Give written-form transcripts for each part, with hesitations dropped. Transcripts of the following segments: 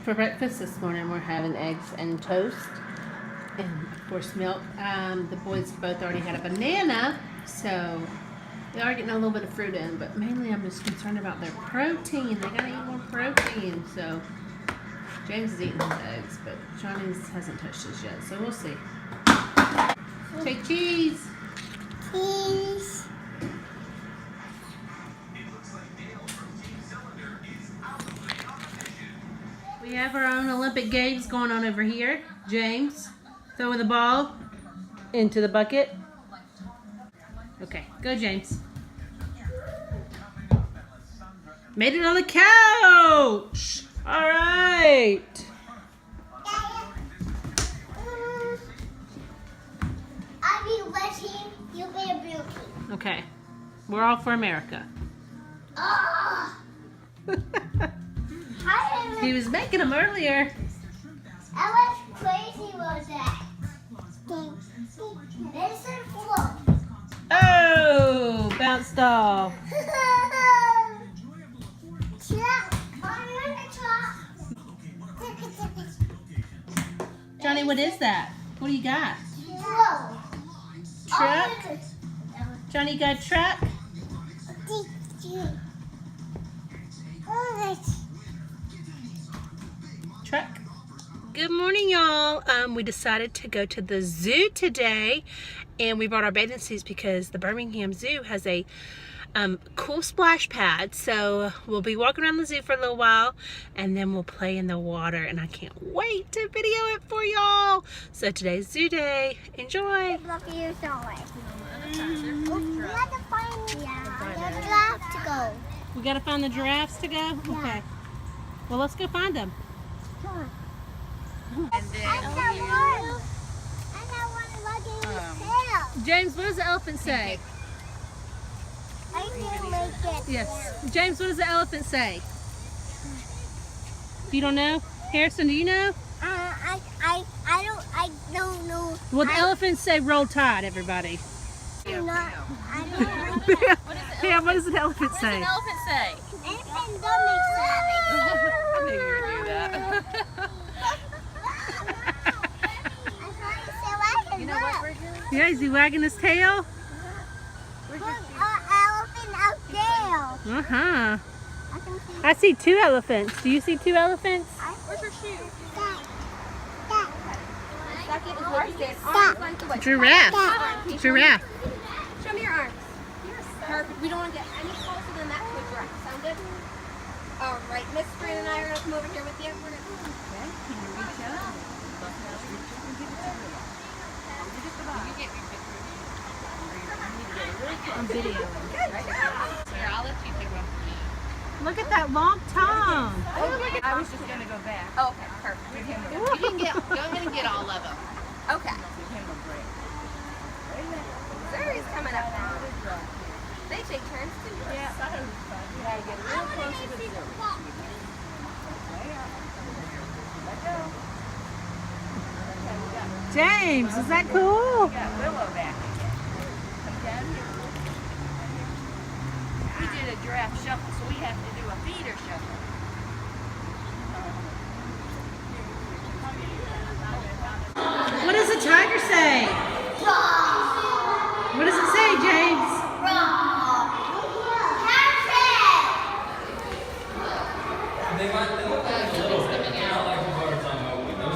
For breakfast this morning, we're having eggs and toast, and of course milk. The boys both already had a banana, so they are getting a little bit of fruit in, but mainly I'm just concerned about their protein. They gotta eat more protein. So James is eating his eggs, but Johnny's hasn't touched his yet, so we'll see. Say cheese. Cheese. We have our own Olympic Games going on over here. James, throwing the ball into the bucket. Okay, go James. Made it on the couch. All right. I'll be watching. You'll be a beauty. Okay, we're all for America. Oh. He was making them earlier. How crazy was that? This is full. Oh, bounced off. Johnny, what is that? What do you got? Truck? Johnny got a truck? Truck. Good morning, y'all. We decided to go to the zoo today, and we brought our bathing suits because the Birmingham Zoo has a cool splash pad. So we'll be walking around the zoo for a little while, and then we'll play in the water, and I can't wait to video it for y'all. So today's zoo day. Enjoy. We gotta find the giraffes to go? Okay. Well, let's go find them. James, what does the elephant say? I can make it. Yes. James, what does the elephant say? You don't know? Harrison, do you know? I don't know. Well, the elephants say roll tide, everybody. I don't know. Yeah, what does an elephant say? What does an elephant say? Elephant don't make sense. I knew you were going to do that. You know what we're doing? Yeah, is he wagging his tail? Elephant out there. Uh-huh. I can see I see two elephants. Do you see two elephants? Where's your shoe? that. Second is what you said. Stop. Arms length away. Giraffe. Giraffe. Show me your arms. Perfect. We don't want to get any closer than that to a giraffe. Sound good? All right. Miss Fran and I are going to come over here with you. We're going to... Okay. Can you reach out? I'm videoing. Here, I'll let you take one. Look at that long tongue. I was just going to go back. Oh, okay. Perfect. You can go ahead and get all of them. Okay. Zuri's coming up now. They take turns too. Yeah. You gotta get a little closer to Zuri. Let go. James, is that cool? We got Willow back again. Come down here. We did a giraffe shuffle, so we have to do a feeder shuffle. What does the tiger say? What does it say, James?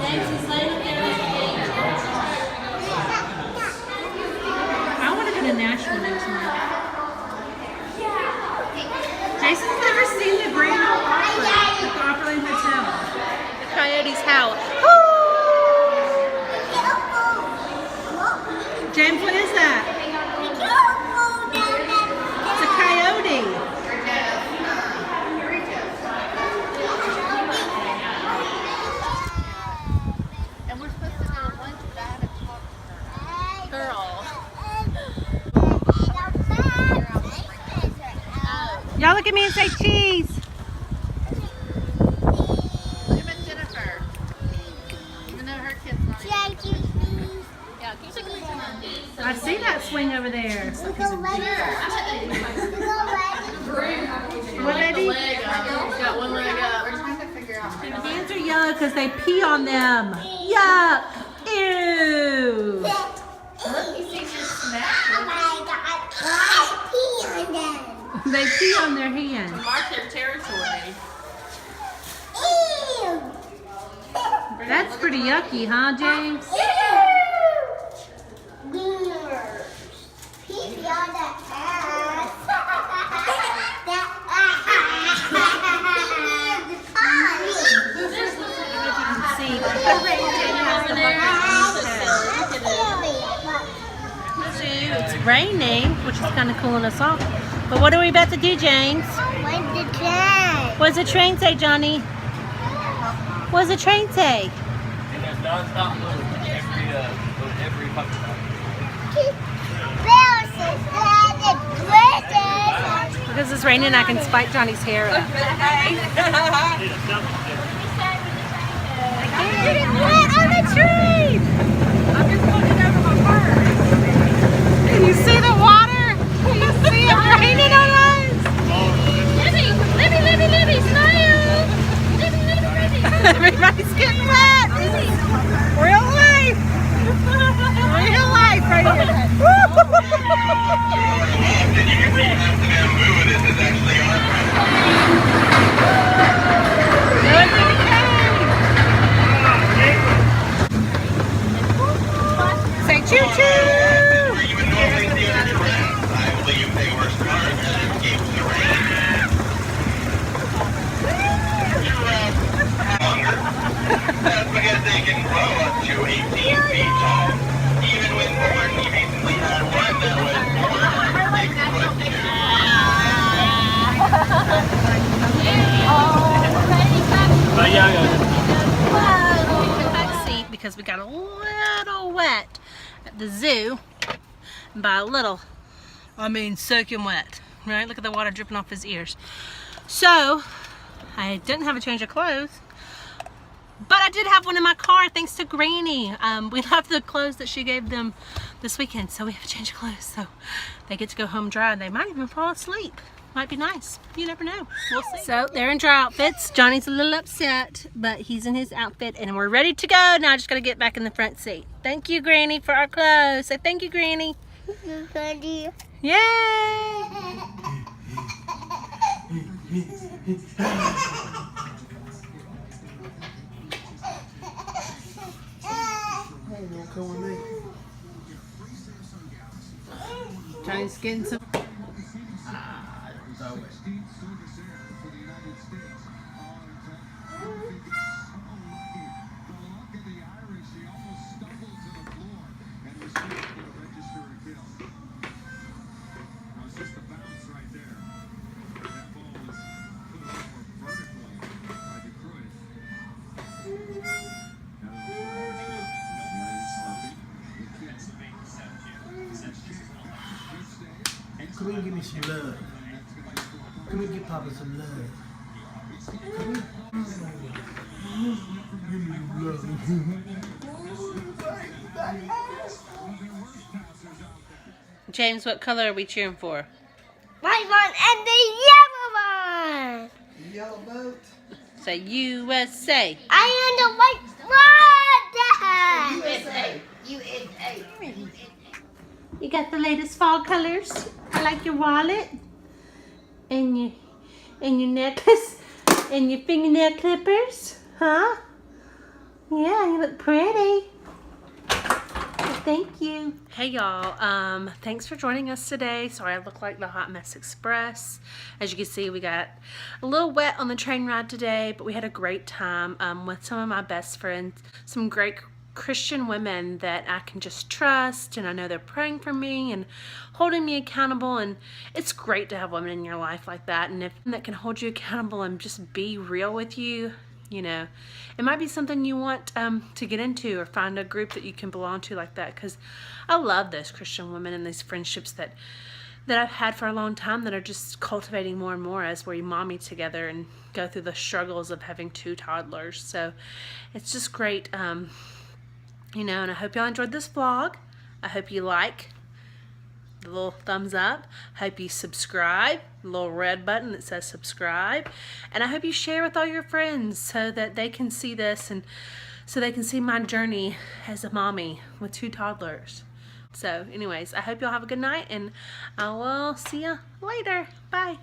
James is laying up there like a cage. I want to go to Nashville next month. Jason's never seen the Grand Ole Opry at the Opryland Hotel. The coyotes howl. James, what is that? It's a coyote. And we're supposed to do a lunch about a girl. Y'all look at me and say cheese. Look at Miss Jennifer. Even though her kid's not. Yeah, can you take a picture of this? I see that swing over there. What, Eddie? Leg up. He's got one leg up. We're trying to figure out. Hands are yellow because they pee on them. Yuck! Ew! Look, you think you're smacked. Oh my God! I pee on them. They pee on their hands. Mark their territory. Ew! That's pretty yucky, huh, James? Pee on the ass. It's raining, which is kind of cooling us off. But what are we about to do, James? When's the train? What does the train say, Johnny? What does the train say? And there's non-stop moving every fucking time. Because it's raining, I can spike Johnny's hair up. On the train! I'm just looking over my bird. You see the water? You see it raining on us? Libby, smile! Libby. Everybody's getting wet. Real life. Real life right here. Say choo choo. That's because they can grow up to 18 feet tall. Even when born, we recently had one that was born 6'2". Back seat because we got a little wet at the zoo. And by a little, I mean soaking wet. Right? Look at the water dripping off his ears. So, I didn't have a change of clothes. But I did have one in my car thanks to Granny. We left the clothes that she gave them this weekend, so we have a change of clothes. So they get to go home dry and they might even fall asleep. Might be nice. You never know. We'll see. So they're in dry outfits. Johnny's a little upset, but he's in his outfit and we're ready to go. Now I just gotta get back in the front seat. Thank you, Granny, for our clothes. Say thank you, Granny. Yay! Johnny's getting some. Come here and give me some love. Come here and give Papa some love. Come here. Give me some love. James, what color are we cheering for? White one and the yellow one. Yellow boat. Say USA. I am the white one. You got the latest fall colors. I like your wallet and your necklace and your fingernail clippers, huh? Yeah, you look pretty. Thank you. Hey y'all, thanks for joining us today. Sorry I look like the Hot Mess Express. As you can see, we got a little wet on the train ride today, but we had a great time with some of my best friends, some great Christian women that I can just trust, and I know they're praying for me and holding me accountable, and it's great to have women in your life like that, and if that can hold you accountable and just be real with you. You know, it might be something you want to get into or find a group that you can belong to like that, because I love those Christian women and these friendships that I've had for a long time that are just cultivating more and more as we mommy together and go through the struggles of having 2 toddlers. So it's just great, you know, and I hope y'all enjoyed this vlog. I hope you like the little thumbs up. Hope you subscribe, the little red button that says subscribe. And I hope you share with all your friends so that they can see this and so they can see my journey as a mommy with 2 toddlers. So anyways, I hope y'all have a good night, and I will see you later. Bye.